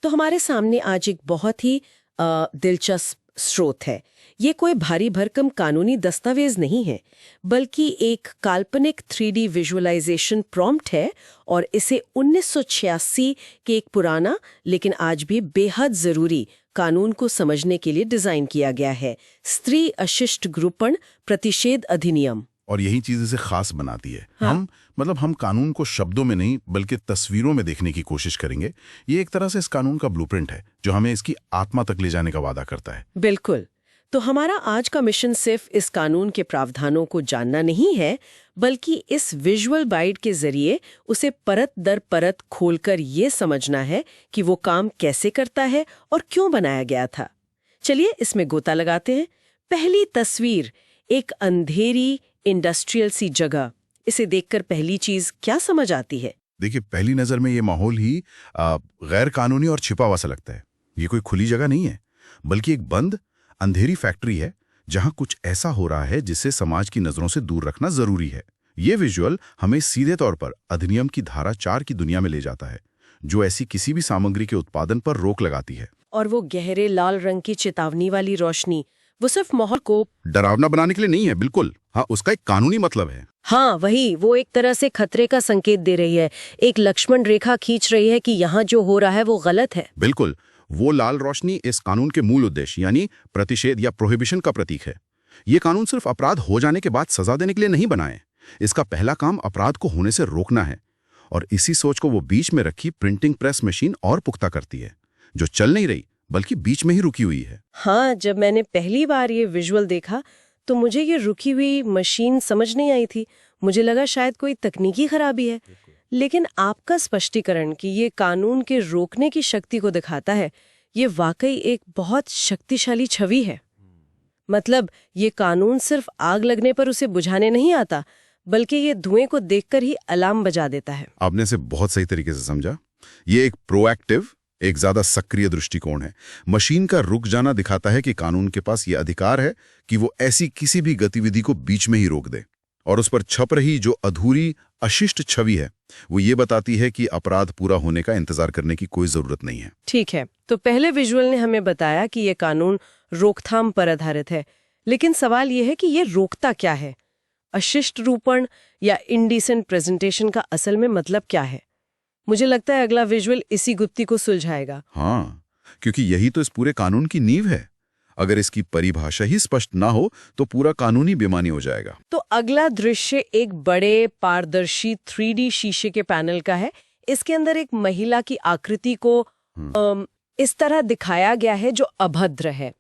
तो हमारे सामने आज एक बहुत ही दिलचस्प स्रोत है। ये कोई भारी भरकम कानूनी दस्तावेज नहीं है, बल्कि एक काल्पनिक 3D विजुअलाइजेशन प्रॉम्प्ट है और इसे 1986 के एक पुराना लेकिन आज भी बेहद जरूरी कानून को समझने के लिए डिजाइन किया गया है, स्त्री अशिष्ट ग्रुपण प्रतिषेध अधिनियम। और यही चीज इसे खास बनाती है। हाँ? हम कानून को शब्दों में नहीं बल्कि तस्वीरों में देखने की कोशिश करेंगे। ये एक तरह से इस कानून का ब्लूप्रिंट है जो हमें इसकी आत्मा तक ले जाने का वादा करता है। बिल्कुल। तो हमारा आज का मिशन सिर्फ इस कानून के प्रावधानों को जानना नहीं है, बल्कि इस विजुअल बाइट के जरिए उसे परत दर परत खोलकर ये समझना है कि वो काम कैसे करता है और क्यों बनाया गया था। चलिए इसमें गोता लगाते हैं। पहली तस्वीर एक अंधेरी इंडस्ट्रियल सी जगह। इसे देखकर पहली चीज क्या समझ आती है? देखिए, पहली नजर में ये माहौल ही गैर कानूनी और छिपा हुआ सा लगता है। ये कोई खुली जगह नहीं है, बल्कि एक बंद अंधेरी फैक्ट्री है जहां कुछ ऐसा हो रहा है जिसे समाज की नजरों से दूर रखना जरूरी है। ये विजुअल हमें सीधे तौर पर अधिनियम की धारा 4 की दुनिया में ले जाता है, जो ऐसी किसी भी सामग्री के उत्पादन पर रोक लगाती है। और वो गहरे लाल रंग की चेतावनी वाली रोशनी, वो सिर्फ माहौल को डरावना बनाने के लिए नहीं है, बिल्कुल। हाँ, उसका एक कानूनी मतलब है। हाँ वही, वो एक तरह से खतरे का संकेत दे रही है, एक लक्ष्मण रेखा खींच रही है कि यहाँ जो हो रहा है वो गलत है। बिल्कुल। वो लाल रोशनी इस कानून के मूल उद्देश्य यानी प्रतिषेध या प्रोहिबिशन का प्रतीक है। ये कानून सिर्फ अपराध हो जाने के बाद सजा देने के लिए नहीं बनाए। इसका पहला काम अपराध को होने से रोकना है, और इसी सोच को वो बीच में रखी प्रिंटिंग प्रेस मशीन और पुख्ता करती है, जो चल नहीं रही बल्कि बीच में ही रुकी हुई है। हाँ, जब मैंने पहली बार ये विजुअल देखा तो मुझे ये रुकी हुई मशीन समझ नहीं आई थी। मुझे लगा शायद कोई तकनीकी खराबी है, लेकिन आपका स्पष्टीकरण कि ये कानून के रोकने की शक्ति को दिखाता है, ये वाकई एक बहुत शक्तिशाली छवि है। मतलब ये कानून सिर्फ आग लगने पर उसे बुझाने नहीं आता, बल्कि ये धुएं को देखकर ही अलार्म बजा देता है। आपने इसे बहुत सही तरीके से समझा। ये एक प्रोएक्टिव, एक ज्यादा सक्रिय दृष्टिकोण है। मशीन का रुक जाना दिखाता है कि कानून के पास यह अधिकार है कि वो ऐसी किसी भी गतिविधि को बीच में ही रोक दे। और उस पर छप रही जो अधूरी अशिष्ट छवि है, वो ये बताती है कि अपराध पूरा होने का इंतजार करने की कोई जरूरत नहीं है। ठीक है, तो पहले विजुअल ने हमें बताया कि ये कानून रोकथाम पर आधारित है, लेकिन सवाल ये है कि ये रोकता क्या है? अशिष्ट रूपण या इनडिसेंट प्रेजेंटेशन का असल में मतलब क्या है? मुझे लगता है अगला विजुअल इसी गुत्थी को सुलझाएगा। हाँ, क्योंकि यही तो इस पूरे कानून की नींव है। अगर इसकी परिभाषा ही स्पष्ट ना हो तो पूरा कानूनी बेमानी हो जाएगा। तो अगला दृश्य एक बड़े पारदर्शी 3D शीशे के पैनल का है। इसके अंदर एक महिला की आकृति को इस तरह दिखाया गया है जो अभद्र है,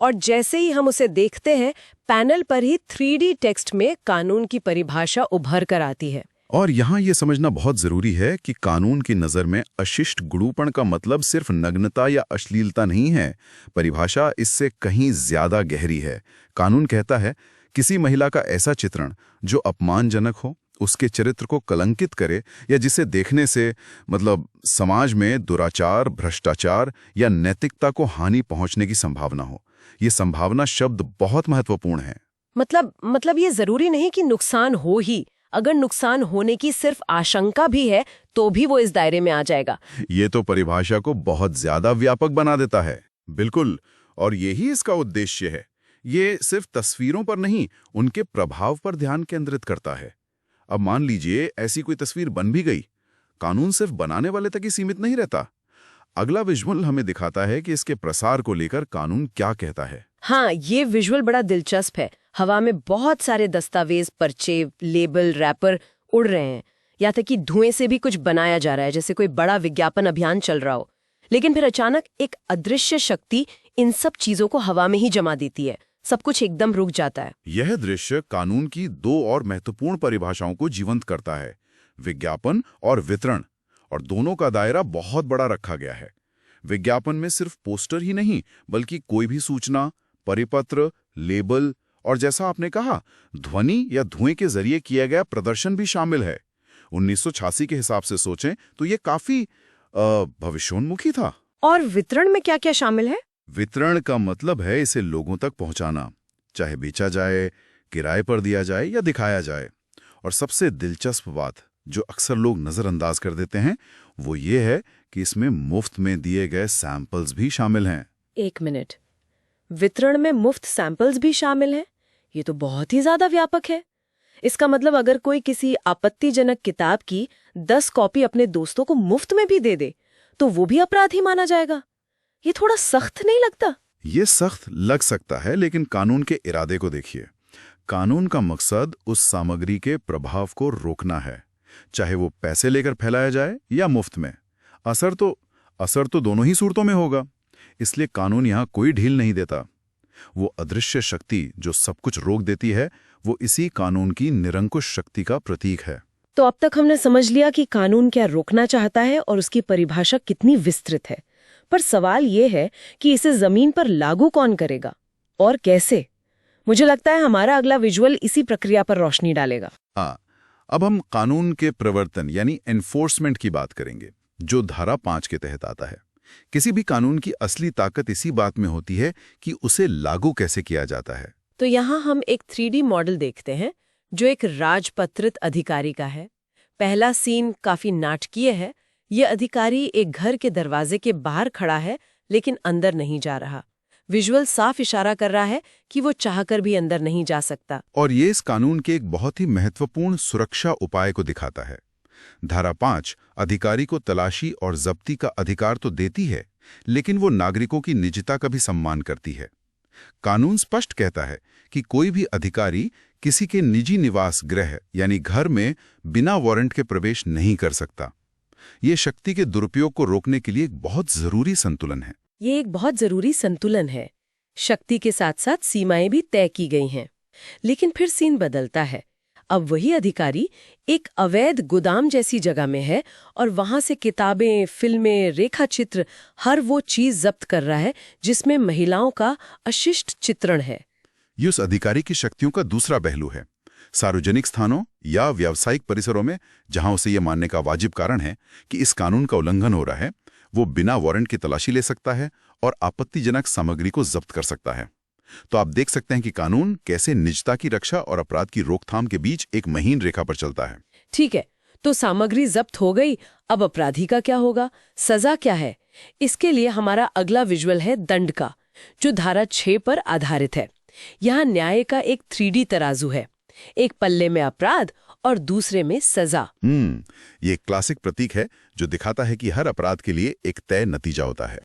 और जैसे ही हम उसे देखते हैं पैनल पर ही 3D टेक्स्ट में कानून की परिभाषा उभर कर आती है। और यहाँ ये समझना बहुत जरूरी है कि कानून की नज़र में अशिष्ट गुणुपण का मतलब सिर्फ नग्नता या अश्लीलता नहीं है। परिभाषा इससे कहीं ज्यादा गहरी है। कानून कहता है किसी महिला का ऐसा चित्रण जो अपमानजनक हो, उसके चरित्र को कलंकित करे, या जिसे देखने से समाज में दुराचार, भ्रष्टाचार या नैतिकता को हानि पहुंचने की संभावना हो। ये संभावना शब्द बहुत महत्वपूर्ण है। मतलब ये जरूरी नहीं कि नुकसान हो ही। अगर नुकसान होने की सिर्फ आशंका भी है तो भी वो इस दायरे में आ जाएगा। ये तो परिभाषा को बहुत ज्यादा व्यापक बना देता है। बिल्कुल, और यही इसका उद्देश्य है। ये सिर्फ तस्वीरों पर नहीं, उनके प्रभाव पर ध्यान केंद्रित करता है। अब मान लीजिए ऐसी कोई तस्वीर बन भी गई, कानून सिर्फ बनाने वाले तक ही सीमित नहीं रहता। अगला विजुअल हमें दिखाता है कि इसके प्रसार को लेकर कानून क्या कहता है। हाँ, ये विजुअल बड़ा दिलचस्प है। हवा में बहुत सारे दस्तावेज, पर्चे, लेबल, रैपर उड़ रहे हैं। यहाँ तक कि धुएं से भी कुछ बनाया जा रहा है, जैसे कोई बड़ा विज्ञापन अभियान चल रहा हो। लेकिन फिर अचानक एक अदृश्य शक्ति इन सब चीजों को हवा में ही जमा देती है। सब कुछ एकदम रुक जाता है। यह दृश्य कानून की दो और महत्वपूर्ण परिभाषाओं को जीवंत करता है, विज्ञापन और वितरण। और दोनों का दायरा बहुत बड़ा रखा गया है। विज्ञापन में सिर्फ पोस्टर ही नहीं, बल्कि कोई भी सूचना, परिपत्र, लेबल और जैसा आपने कहा ध्वनि या धुएं के जरिए किया गया प्रदर्शन भी शामिल है। 1986 के हिसाब से सोचें तो ये काफी भविष्योन्मुखी था। और वितरण में क्या क्या शामिल है? वितरण का मतलब है इसे लोगों तक पहुंचाना, चाहे बेचा जाए, किराए पर दिया जाए या दिखाया जाए। और सबसे दिलचस्प बात जो अक्सर लोग नजरअंदाज कर देते हैं वो ये है कि इसमें मुफ्त में दिए गए सैंपल्स भी शामिल हैं। 1 मिनट, वितरण में मुफ्त सैंपल्स भी शामिल हैं? ये तो बहुत ही ज्यादा व्यापक है। इसका मतलब अगर कोई किसी आपत्तिजनक किताब की 10 कॉपी अपने दोस्तों को मुफ्त में भी दे दे तो वो भी अपराध ही माना जाएगा। ये थोड़ा सख्त नहीं लगता? ये सख्त लग सकता है, लेकिन कानून के इरादे को देखिए। कानून का मकसद उस सामग्री के प्रभाव को रोकना है, चाहे वो पैसे लेकर फैलाया जाए या मुफ्त में। असर तो दोनों ही सूरतों में होगा। इसलिए कानून यहां कोई ढील नहीं देता। वो अदृश्य शक्ति जो सब कुछ रोक देती है, वो इसी कानून की निरंकुश शक्ति का प्रतीक है। तो अब तक हमने समझ लिया कि कानून क्या रोकना चाहता है और उसकी परिभाषा कितनी विस्तृत है। पर सवाल ये है कि इसे जमीन पर लागू कौन करेगा और कैसे? मुझे लगता है हमारा अगला विजुअल इसी प्रक्रिया पर रोशनी डालेगा। हाँ, अब हम कानून के प्रवर्तन यानी एनफोर्समेंट की बात करेंगे, जो धारा 5 के तहत आता है। किसी भी कानून की असली ताकत इसी बात में होती है कि उसे लागू कैसे किया जाता है। तो यहाँ हम एक 3D मॉडल देखते हैं जो एक राजपत्रित अधिकारी का है। पहला सीन काफी नाटकीय है। यह अधिकारी एक घर के दरवाजे के बाहर खड़ा है लेकिन अंदर नहीं जा रहा। विजुअल साफ इशारा कर रहा है कि वो चाहकर भी अंदर नहीं जा सकता। और ये इस कानून के एक बहुत ही महत्वपूर्ण सुरक्षा उपाय को दिखाता है। धारा 5 अधिकारी को तलाशी और जब्ती का अधिकार तो देती है, लेकिन वो नागरिकों की निजता का भी सम्मान करती है। कानून स्पष्ट कहता है कि कोई भी अधिकारी किसी के निजी निवास गृह यानी घर में बिना वारंट के प्रवेश नहीं कर सकता। ये शक्ति के दुरुपयोग को रोकने के लिए एक बहुत जरूरी संतुलन है। ये एक बहुत जरूरी संतुलन है। शक्ति के साथ साथ सीमाएं भी तय की गई हैं। लेकिन फिर सीन बदलता है। अब वही अधिकारी एक अवैध गोदाम जैसी जगह में है और वहां से किताबें, फिल्में, रेखाचित्र, हर वो चीज जब्त कर रहा है जिसमें महिलाओं का अशिष्ट चित्रण है। ये उस अधिकारी की शक्तियों का दूसरा पहलू है। सार्वजनिक स्थानों या व्यावसायिक परिसरों में जहां उसे यह मानने का वाजिब कारण है कि इस कानून का उल्लंघन हो रहा है, वो बिना वारंट की तलाशी ले सकता है और आपत्तिजनक सामग्री को जब्त कर सकता है। तो आप देख सकते हैं कि कानून कैसे निजता की रक्षा और अपराध की रोकथाम के बीच एक महीन रेखा पर चलता है। ठीक है, तो सामग्री जब्त हो गई, अब अपराधी का क्या होगा? सजा क्या है? इसके लिए हमारा अगला विजुअल है दंड का, जो धारा 6 पर आधारित है। यहाँ न्याय का एक 3D तराजू है, एक पल्ले में अपराध और दूसरे में सजा। ये क्लासिक प्रतीक है जो दिखाता है कि हर अपराध के लिए एक तय नतीजा होता है।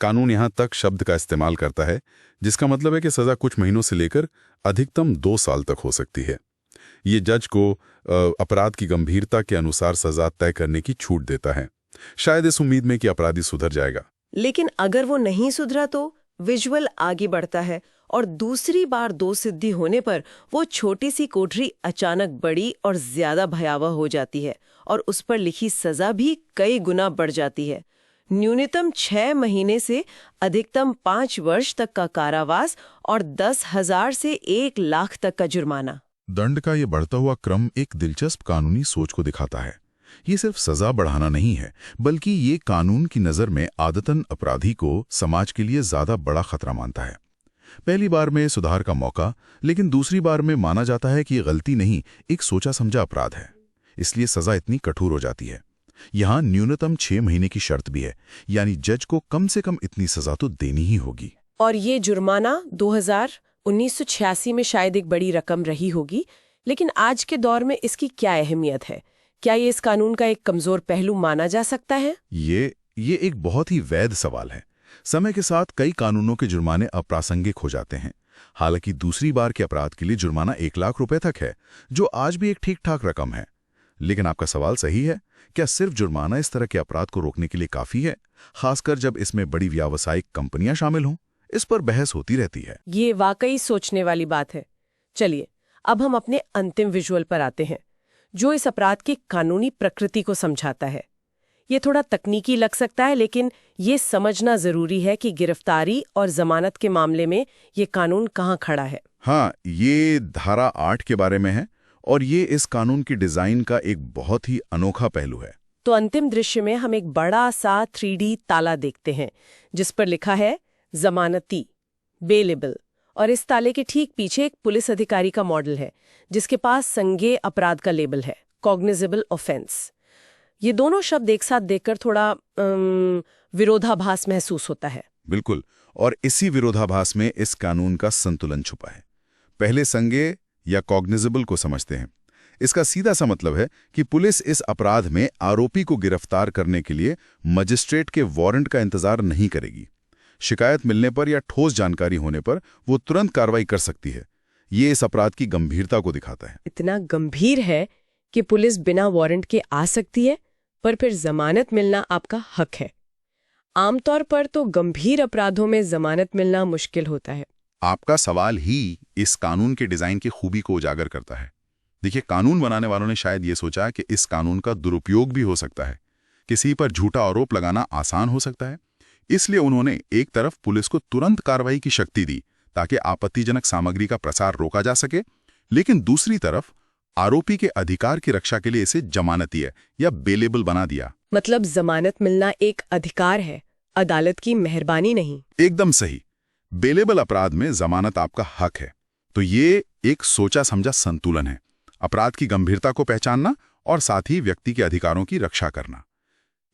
कानून यहाँ तक शब्द का इस्तेमाल करता है, जिसका मतलब है कि सजा कुछ महीनों से लेकर अधिकतम 2 साल तक हो सकती है। ये जज को अपराध की गंभीरता के अनुसार सजा तय करने की छूट देता है, शायद इस उम्मीद में कि अपराधी सुधर जाएगा। लेकिन अगर वो नहीं सुधरा तो विजुअल आगे बढ़ता है और दूसरी बार दोषसिद्धि होने पर वो छोटी सी कोठरी अचानक बड़ी और ज्यादा भयावह हो जाती है और उस पर लिखी सजा भी कई गुना बढ़ जाती है। न्यूनतम 6 महीने से अधिकतम 5 वर्ष तक का कारावास और 10,000 से 1 लाख तक का जुर्माना। दंड का ये बढ़ता हुआ क्रम एक दिलचस्प कानूनी सोच को दिखाता है। ये सिर्फ सजा बढ़ाना नहीं है, बल्कि ये कानून की नज़र में आदतन अपराधी को समाज के लिए ज्यादा बड़ा खतरा मानता है। पहली बार में सुधार का मौका, लेकिन दूसरी बार में माना जाता है कि ये गलती नहीं, एक सोचा समझा अपराध है, इसलिए सजा इतनी कठोर हो जाती है। यहाँ न्यूनतम 6 महीने की शर्त भी है, यानी जज को कम से कम इतनी सजा तो देनी ही होगी। और ये जुर्माना 1986 में शायद एक बड़ी रकम रही होगी, लेकिन आज के दौर में इसकी क्या अहमियत है? क्या ये इस कानून का एक कमजोर पहलू माना जा सकता है? ये एक बहुत ही वैध सवाल है। समय के साथ कई कानूनों के जुर्माने अप्रासंगिक हो जाते हैं। हालांकि दूसरी बार के अपराध के लिए जुर्माना 1 लाख रुपए तक है, जो आज भी एक ठीक ठाक रकम है। लेकिन आपका सवाल सही है, क्या सिर्फ जुर्माना इस तरह के अपराध को रोकने के लिए काफी है, खासकर जब इसमें बड़ी व्यावसायिक कंपनियां शामिल हों? इस पर बहस होती रहती है। ये वाकई सोचने वाली बात है। चलिए, अब हम अपने अंतिम विजुअल पर आते हैं, जो इस अपराध की कानूनी प्रकृति को समझाता है। ये थोड़ा तकनीकी लग सकता है, लेकिन ये समझना जरूरी है कि गिरफ्तारी और जमानत के मामले में ये कानून कहाँ खड़ा है। हाँ, ये धारा 8 के बारे में है और ये इस कानून की डिजाइन का एक बहुत ही अनोखा पहलू है। तो अंतिम दृश्य में हम एक बड़ा सा 3D ताला देखते हैं, जिस पर लिखा है जमानती, बेलेबल, और इस ताले के ठीक पीछे एक पुलिस अधिकारी का मॉडल है, जिसके पास संज्ञेय अपराध का लेबल है, कॉग्निजेबल ऑफेंस। ये दोनों शब्द एक साथ देखकर थोड़ा विरोधाभास महसूस होता है। बिल्कुल, और इसी विरोधाभास में इस कानून का संतुलन छुपा है। पहले संज्ञेय या कॉग्निजेबल को समझते हैं। इसका सीधा सा मतलब है कि पुलिस इस अपराध में आरोपी को गिरफ्तार करने के लिए मजिस्ट्रेट के वारंट का इंतजार नहीं करेगी। शिकायत मिलने पर या ठोस जानकारी होने पर वो तुरंत कार्रवाई कर सकती है। ये इस अपराध की गंभीरता को दिखाता है। इतना गंभीर है कि पुलिस बिना वारंट के आ सकती है, पर फिर जमानत मिलना आपका हक है। आमतौर पर तो गंभीर अपराधों में जमानत मिलना मुश्किल होता है। आपका सवाल ही इस कानून के डिजाइन की खूबी को उजागर करता है। देखिए, कानून बनाने वालों ने शायद ये सोचा कि इस कानून का दुरुपयोग भी हो सकता है, किसी पर झूठा आरोप लगाना आसान हो सकता है। इसलिए उन्होंने एक तरफ पुलिस को तुरंत कार्रवाई की शक्ति दी ताकि आपत्तिजनक सामग्री का प्रसार रोका जा सके, लेकिन दूसरी तरफ आरोपी के अधिकार की रक्षा के लिए इसे जमानतीय या बेलेबल बना दिया। मतलब जमानत मिलना एक अधिकार है, अदालत की मेहरबानी नहीं। एकदम सही। बेलेबल अपराध में जमानत आपका हक है। तो ये एक सोचा समझा संतुलन है, अपराध की गंभीरता को पहचानना और साथ ही व्यक्ति के अधिकारों की रक्षा करना।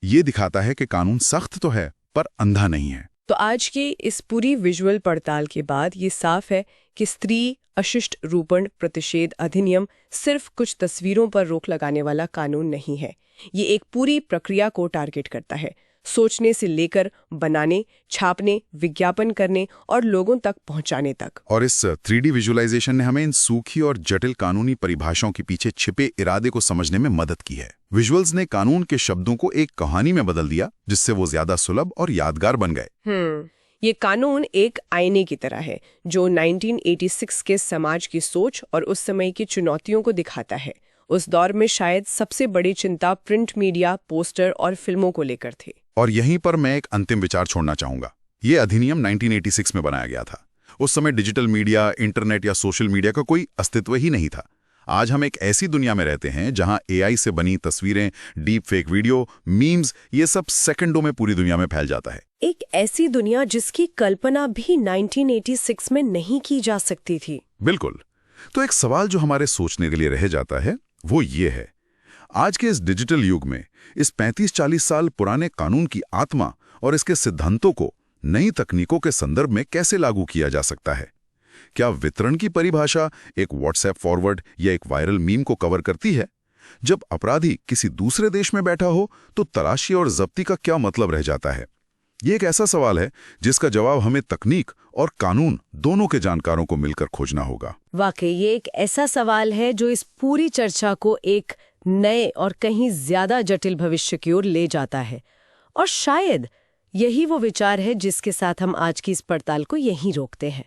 ये दिखाता है कि कानून सख्त तो है पर अंधा नहीं है। तो आज की इस पूरी विजुअल पड़ताल के बाद ये साफ है कि स्त्री अशिष्ट रूपण प्रतिषेध अधिनियम सिर्फ कुछ तस्वीरों पर रोक लगाने वाला कानून नहीं है। ये एक पूरी प्रक्रिया को टारगेट करता है, सोचने से लेकर बनाने, छापने, विज्ञापन करने और लोगों तक पहुंचाने तक। और इस 3D विजुअलाइजेशन ने हमें इन सूखी और जटिल कानूनी परिभाषाओं के पीछे छिपे इरादे को समझने में मदद की है। विजुअल्स ने कानून के शब्दों को एक कहानी में बदल दिया, जिससे वो ज्यादा सुलभ और यादगार बन गए। ये कानून एक आईने की तरह है जो 1986 के समाज की सोच और उस समय की चुनौतियों को दिखाता है। उस दौर में शायद सबसे बड़ी चिंता प्रिंट मीडिया, पोस्टर और फिल्मों को लेकर थी। और यहीं पर मैं एक अंतिम विचार छोड़ना चाहूंगा। ये अधिनियम 1986 में बनाया गया था। उस समय डिजिटल मीडिया, इंटरनेट या सोशल मीडिया का कोई अस्तित्व ही नहीं था। आज हम एक ऐसी दुनिया में रहते हैं जहां AI से बनी तस्वीरें, डीप फेक वीडियो, मीम्स, ये सब सेकंडों में पूरी दुनिया में फैल जाता है। एक ऐसी दुनिया जिसकी कल्पना भी 1986 में नहीं की जा सकती थी। बिल्कुल। तो एक सवाल जो हमारे सोचने के लिए रह जाता है वो ये है, आज के इस डिजिटल युग में इस 35-40 साल पुराने कानून की आत्मा और इसके सिद्धांतों को नई तकनीकों के संदर्भ में कैसे लागू किया जा सकता है? क्या वितरण की परिभाषा एक व्हाट्सएप फॉरवर्ड या एक वायरल मीम को कवर करती है? जब अपराधी किसी दूसरे देश में बैठा हो तो तलाशी और जब्ती का क्या मतलब रह जाता है? ये एक ऐसा सवाल है जिसका जवाब हमें तकनीक और कानून दोनों के जानकारों को मिलकर खोजना होगा। वाकई ये एक ऐसा सवाल है जो इस पूरी चर्चा को एक नए और कहीं ज्यादा जटिल भविष्य की ओर ले जाता है। और शायद यही वो विचार है जिसके साथ हम आज की इस पड़ताल को यहीं रोकते हैं।